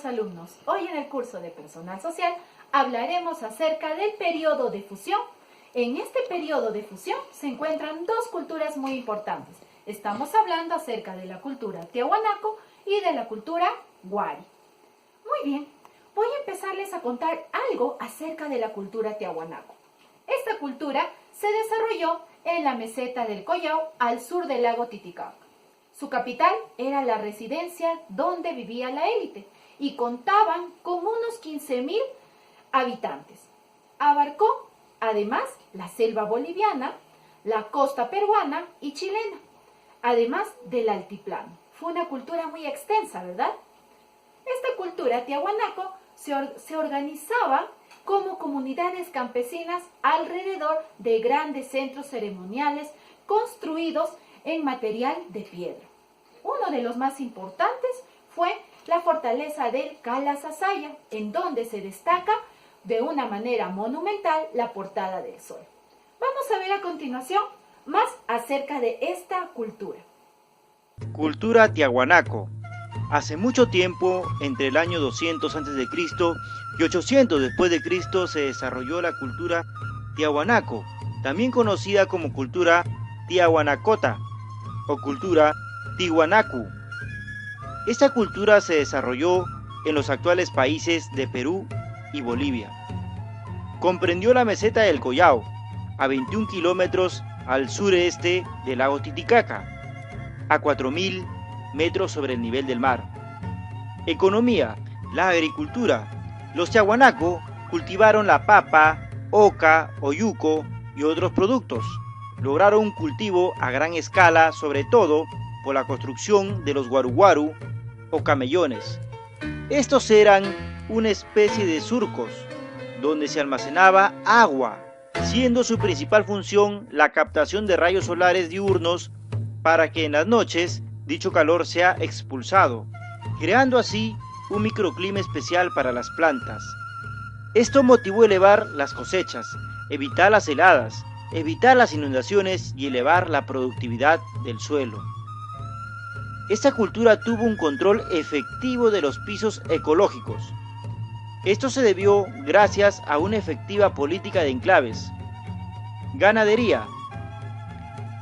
alumnos, hoy en el curso de Personal Social hablaremos acerca del periodo de fusión. En este periodo de fusión se encuentran dos culturas muy importantes. Estamos hablando acerca de la cultura tiahuanaco y de la cultura wari. Muy bien, voy a empezarles a contar algo acerca de la cultura tiahuanaco. Esta cultura se desarrolló en la meseta del Collao, al sur del lago Titicaca. Su capital era la residencia donde vivía la élite y contaban con unos 15.000 habitantes. Abarcó, además, la selva boliviana, la costa peruana y chilena, además del altiplano. Fue una cultura muy extensa, ¿verdad? Esta cultura tiahuanaco se organizaba como comunidades campesinas alrededor de grandes centros ceremoniales construidos en material de piedra. Uno de los más importantes fue la fortaleza del Calasasaya, en donde se destaca de una manera monumental la Portada del Sol. Vamos a ver a continuación más acerca de esta cultura. Cultura tiahuanaco. Hace mucho tiempo, entre el año 200 a.C. y 800 después de Cristo, se desarrolló la cultura tiahuanaco, también conocida como cultura tiahuanacota o cultura tiwanaku. Esta cultura se desarrolló en los actuales países de Perú y Bolivia. Comprendió la meseta del Collao, a 21 kilómetros al sureste del lago Titicaca, a 4.000 metros sobre el nivel del mar. Economía, la agricultura. Los tiahuanaco cultivaron la papa, oca, oyuco y otros productos. Lograron un cultivo a gran escala, sobre todo por la construcción de los guaruguaru o camellones. Estos eran una especie de surcos donde se almacenaba agua, siendo su principal función la captación de rayos solares diurnos para que en las noches dicho calor sea expulsado, creando así un microclima especial para las plantas. Esto motivó elevar las cosechas, evitar las heladas, evitar las inundaciones y elevar la productividad del suelo. Esta cultura tuvo un control efectivo de los pisos ecológicos. Esto se debió gracias a una efectiva política de enclaves. Ganadería.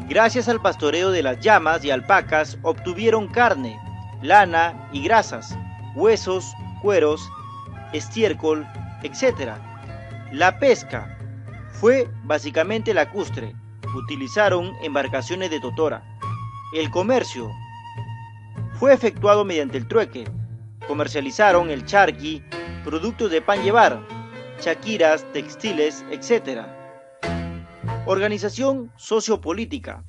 Gracias al pastoreo de las llamas y alpacas obtuvieron carne, lana y grasas, huesos, cueros, estiércol, etc. La pesca fue básicamente lacustre. Utilizaron embarcaciones de totora. El comercio fue efectuado mediante el trueque. Comercializaron el charqui, productos de pan llevar, chaquiras, textiles, etc. Organización sociopolítica.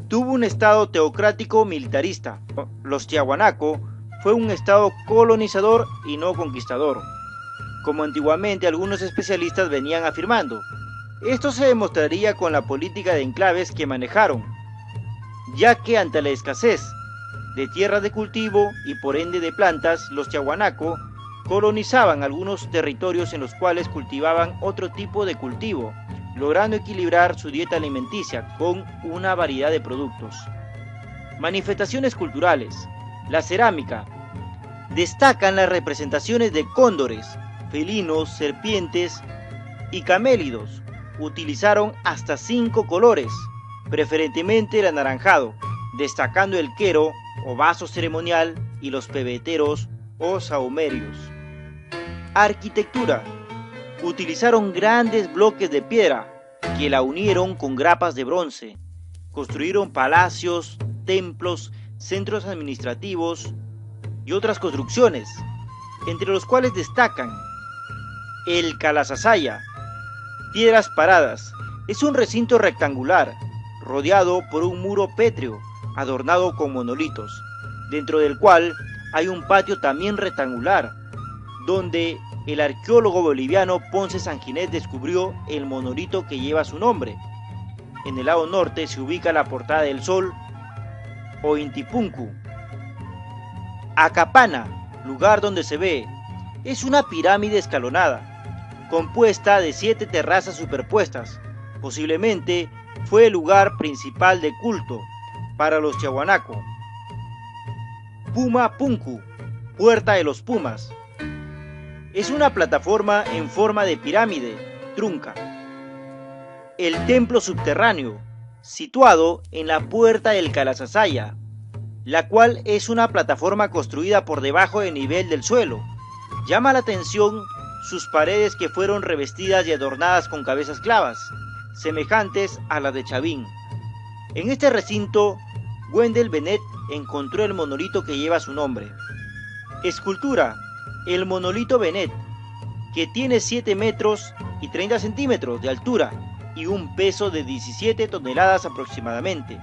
Tuvo un estado teocrático militarista. Los tiahuanaco fue un estado colonizador y no conquistador, como antiguamente algunos especialistas venían afirmando. Esto se demostraría con la política de enclaves que manejaron, ya que ante la escasez de tierras de cultivo y por ende de plantas, los tiahuanaco colonizaban algunos territorios en los cuales cultivaban otro tipo de cultivo, logrando equilibrar su dieta alimenticia con una variedad de productos. Manifestaciones culturales. La cerámica. Destacan las representaciones de cóndores, felinos, serpientes y camélidos. Utilizaron hasta 5 colores, preferentemente el anaranjado, destacando el quero o vaso ceremonial y los pebeteros o sahumerios. Arquitectura. Utilizaron grandes bloques de piedra que la unieron con grapas de bronce. Construyeron palacios, templos, centros administrativos y otras construcciones, entre los cuales destacan el Calasasaya. Piedras paradas. Es un recinto rectangular, rodeado por un muro pétreo, adornado con monolitos, dentro del cual hay un patio también rectangular, donde el arqueólogo boliviano Ponce Sanginés descubrió el monolito que lleva su nombre. En el lado norte se ubica la Portada del Sol o Intipunku. Acapana, lugar donde se ve, es una pirámide escalonada, compuesta de 7 terrazas superpuestas. Posiblemente fue el lugar principal de culto para los tiahuanaco. Puma Punku, Puerta de los Pumas. Es una plataforma en forma de pirámide trunca. El templo subterráneo, situado en la Puerta del Calasasaya, la cual es una plataforma construida por debajo del nivel del suelo. Llama la atención sus paredes que fueron revestidas y adornadas con cabezas clavas, semejantes a las de Chavín. En este recinto, Wendell Bennett encontró el monolito que lleva su nombre. Escultura: el monolito Bennett, que tiene 7 metros y 30 centímetros de altura y un peso de 17 toneladas aproximadamente.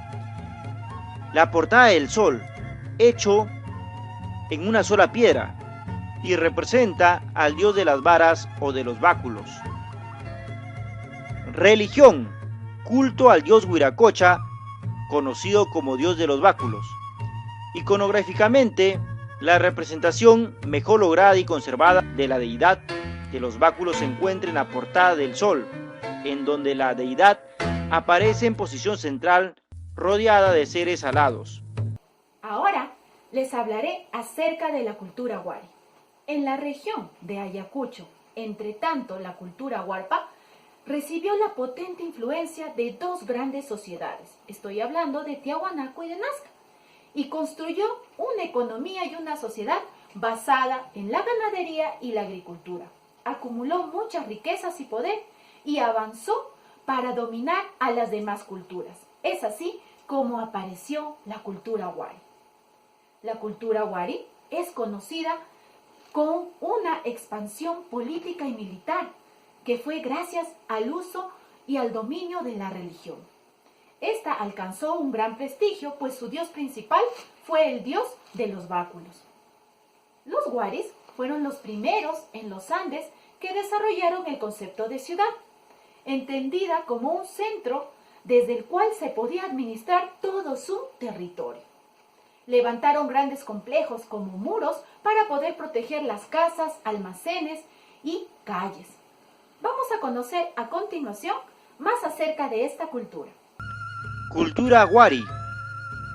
La portada del sol, hecho en una sola piedra, y representa al dios de las varas o de los báculos. Religión: culto al dios Huiracocha, conocido como dios de los báculos. Iconográficamente, la representación mejor lograda y conservada de la deidad de los báculos se encuentra en la portada del sol, en donde la deidad aparece en posición central, rodeada de seres alados. Ahora les hablaré acerca de la cultura Wari. En la región de Ayacucho, entre tanto, la cultura Huarpa recibió la potente influencia de dos grandes sociedades. Estoy hablando de Tiahuanaco y de Nazca. Y construyó una economía y una sociedad basada en la ganadería y la agricultura. Acumuló muchas riquezas y poder y avanzó para dominar a las demás culturas. Es así como apareció la cultura Wari. La cultura Wari es conocida con una expansión política y militar que fue gracias al uso y al dominio de la religión. Esta alcanzó un gran prestigio, pues su dios principal fue el dios de los báculos. Los Waris fueron los primeros en los Andes que desarrollaron el concepto de ciudad, entendida como un centro desde el cual se podía administrar todo su territorio. Levantaron grandes complejos como muros para poder proteger las casas, almacenes y calles. Vamos a conocer a continuación más acerca de esta cultura. Cultura Wari.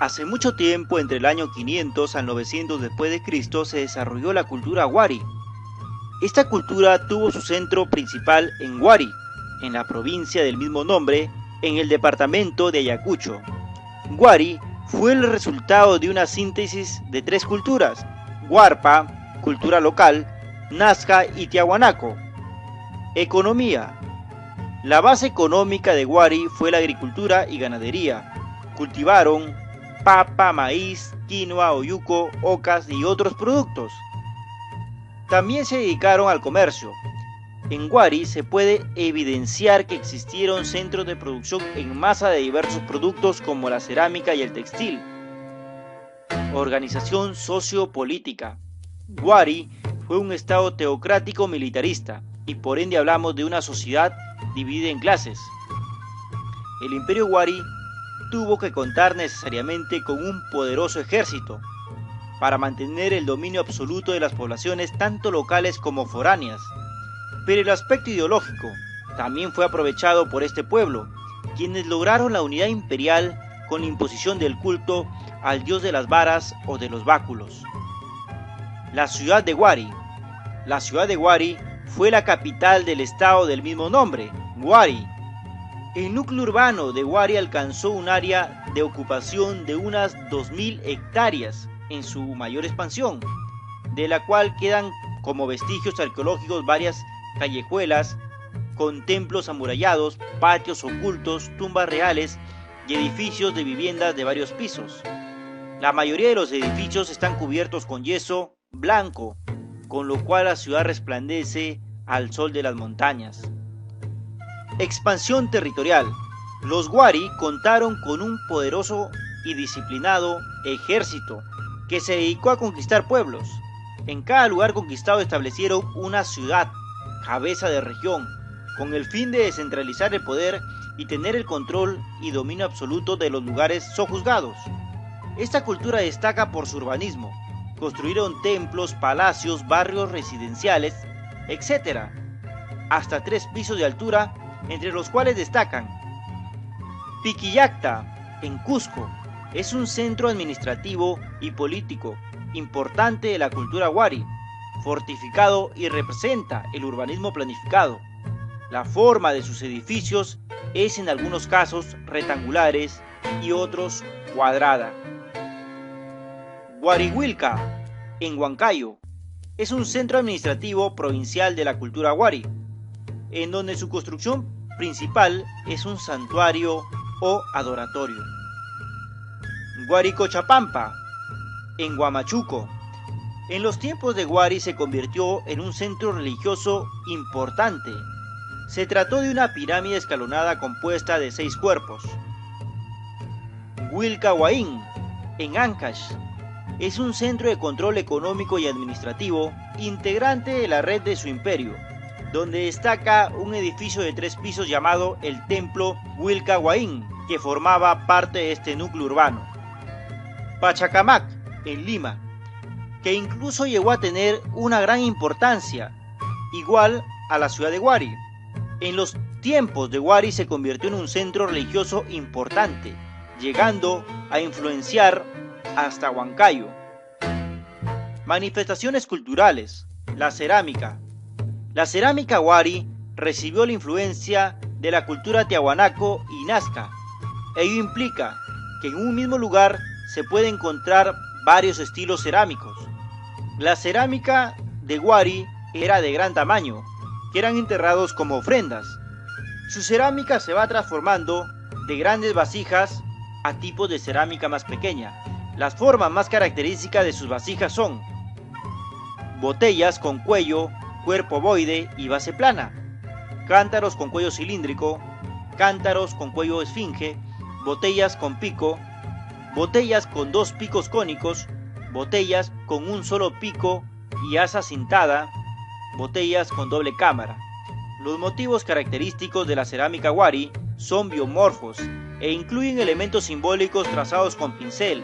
Hace mucho tiempo, entre el año 500 al 900 después de Cristo, se desarrolló la cultura Wari. Esta cultura tuvo su centro principal en Wari, en la provincia del mismo nombre, en el departamento de Ayacucho. Wari fue el resultado de una síntesis de 3 culturas: Huarpa, cultura local, Nazca y Tiahuanaco. Economía. La base económica de Wari fue la agricultura y ganadería. Cultivaron papa, maíz, quinoa, oyuco, ocas y otros productos. También se dedicaron al comercio. En Wari se puede evidenciar que existieron centros de producción en masa de diversos productos como la cerámica y el textil. Organización sociopolítica. Wari fue un estado teocrático militarista y por ende hablamos de una sociedad dividida en clases. El imperio Wari tuvo que contar necesariamente con un poderoso ejército para mantener el dominio absoluto de las poblaciones tanto locales como foráneas. Pero el aspecto ideológico también fue aprovechado por este pueblo, quienes lograron la unidad imperial con la imposición del culto al dios de las varas o de los báculos. La ciudad de Wari. La ciudad de Wari fue la capital del estado del mismo nombre, Wari. El núcleo urbano de Wari alcanzó un área de ocupación de unas 2000 hectáreas en su mayor expansión, de la cual quedan como vestigios arqueológicos varias callejuelas con templos amurallados, patios ocultos, tumbas reales y edificios de viviendas de varios pisos. La mayoría de los edificios están cubiertos con yeso blanco, con lo cual la ciudad resplandece al sol de las montañas. Expansión territorial. Los Wari contaron con un poderoso y disciplinado ejército que se dedicó a conquistar pueblos. En cada lugar conquistado establecieron una ciudad, cabeza de región, con el fin de descentralizar el poder y tener el control y dominio absoluto de los lugares sojuzgados. Esta cultura destaca por su urbanismo. Construyeron templos, palacios, barrios residenciales, etc., hasta 3 pisos de altura, entre los cuales destacan Piquillacta, en Cusco. Es un centro administrativo y político importante de la cultura wari, fortificado y representa el urbanismo planificado. La forma de sus edificios es en algunos casos rectangulares y otros cuadrada. Wariwilca, en Huancayo, es un centro administrativo provincial de la cultura wari, en donde su construcción principal es un santuario o adoratorio. Guaricochapampa, en Huamachuco, en los tiempos de Wari se convirtió en un centro religioso importante. Se trató de una pirámide escalonada compuesta de 6 cuerpos. Wilcahuaín, en Ancash, es un centro de control económico y administrativo integrante de la red de su imperio, donde destaca un edificio de 3 pisos llamado el Templo Wilcahuaín, que formaba parte de este núcleo urbano. Pachacamac, en Lima, que incluso llegó a tener una gran importancia, igual a la ciudad de Wari. En los tiempos de Wari se convirtió en un centro religioso importante, llegando a influenciar hasta Huancayo. Manifestaciones culturales. La cerámica. La cerámica wari recibió la influencia de la cultura tiahuanaco y nazca. Ello implica que en un mismo lugar se puede encontrar varios estilos cerámicos. La cerámica de wari era de gran tamaño, que eran enterrados como ofrendas. Su cerámica se va transformando de grandes vasijas a tipos de cerámica más pequeña. Las formas más características de sus vasijas son botellas con cuello, cuerpo ovoide y base plana, cántaros con cuello cilíndrico, cántaros con cuello esfinge, botellas con pico, botellas con 2 picos cónicos, botellas con un solo pico y asa cintada, botellas con doble cámara. Los motivos característicos de la cerámica wari son biomorfos e incluyen elementos simbólicos trazados con pincel.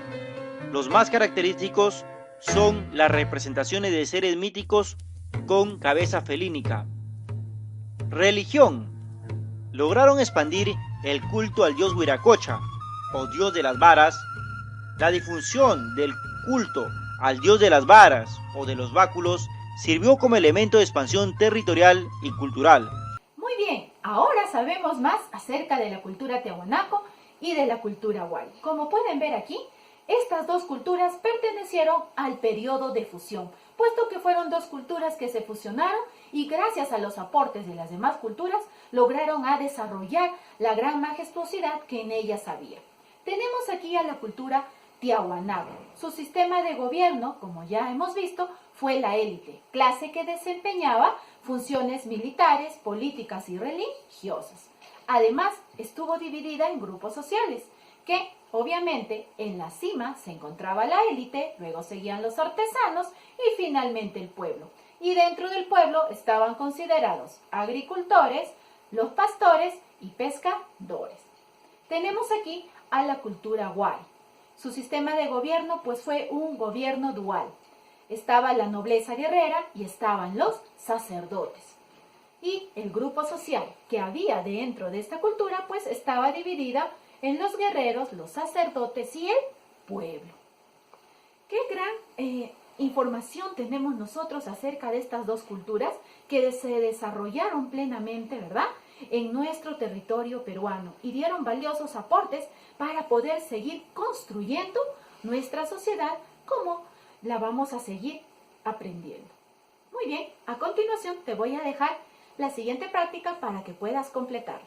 Los más característicos son las representaciones de seres míticos con cabeza felínica. Religión. Lograron expandir el culto al dios Wiracocha, o dios de las varas. La difusión del culto al dios de las varas o de los báculos sirvió como elemento de expansión territorial y cultural. Muy bien, ahora sabemos más acerca de la cultura tiahuanaco y de la cultura wari. Como pueden ver aquí, estas dos culturas pertenecieron al periodo de fusión, puesto que fueron dos culturas que se fusionaron y gracias a los aportes de las demás culturas lograron a desarrollar la gran majestuosidad que en ellas había. Tenemos aquí a la cultura tiahuanaco. Su sistema de gobierno, como ya hemos visto, fue la élite, clase que desempeñaba funciones militares, políticas y religiosas. Además, estuvo dividida en grupos sociales, que obviamente en la cima se encontraba la élite, luego seguían los artesanos y finalmente el pueblo. Y dentro del pueblo estaban considerados agricultores, los pastores y pescadores. Tenemos aquí a la cultura wari. Su sistema de gobierno pues fue un gobierno dual. Estaba la nobleza guerrera y estaban los sacerdotes. Y el grupo social que había dentro de esta cultura pues estaba dividida en los guerreros, los sacerdotes y el pueblo. Qué gran información tenemos nosotros acerca de estas dos culturas que se desarrollaron plenamente, ¿verdad?, en nuestro territorio peruano y dieron valiosos aportes para poder seguir construyendo nuestra sociedad como la vamos a seguir aprendiendo. Muy bien, a continuación te voy a dejar la siguiente práctica para que puedas completarla.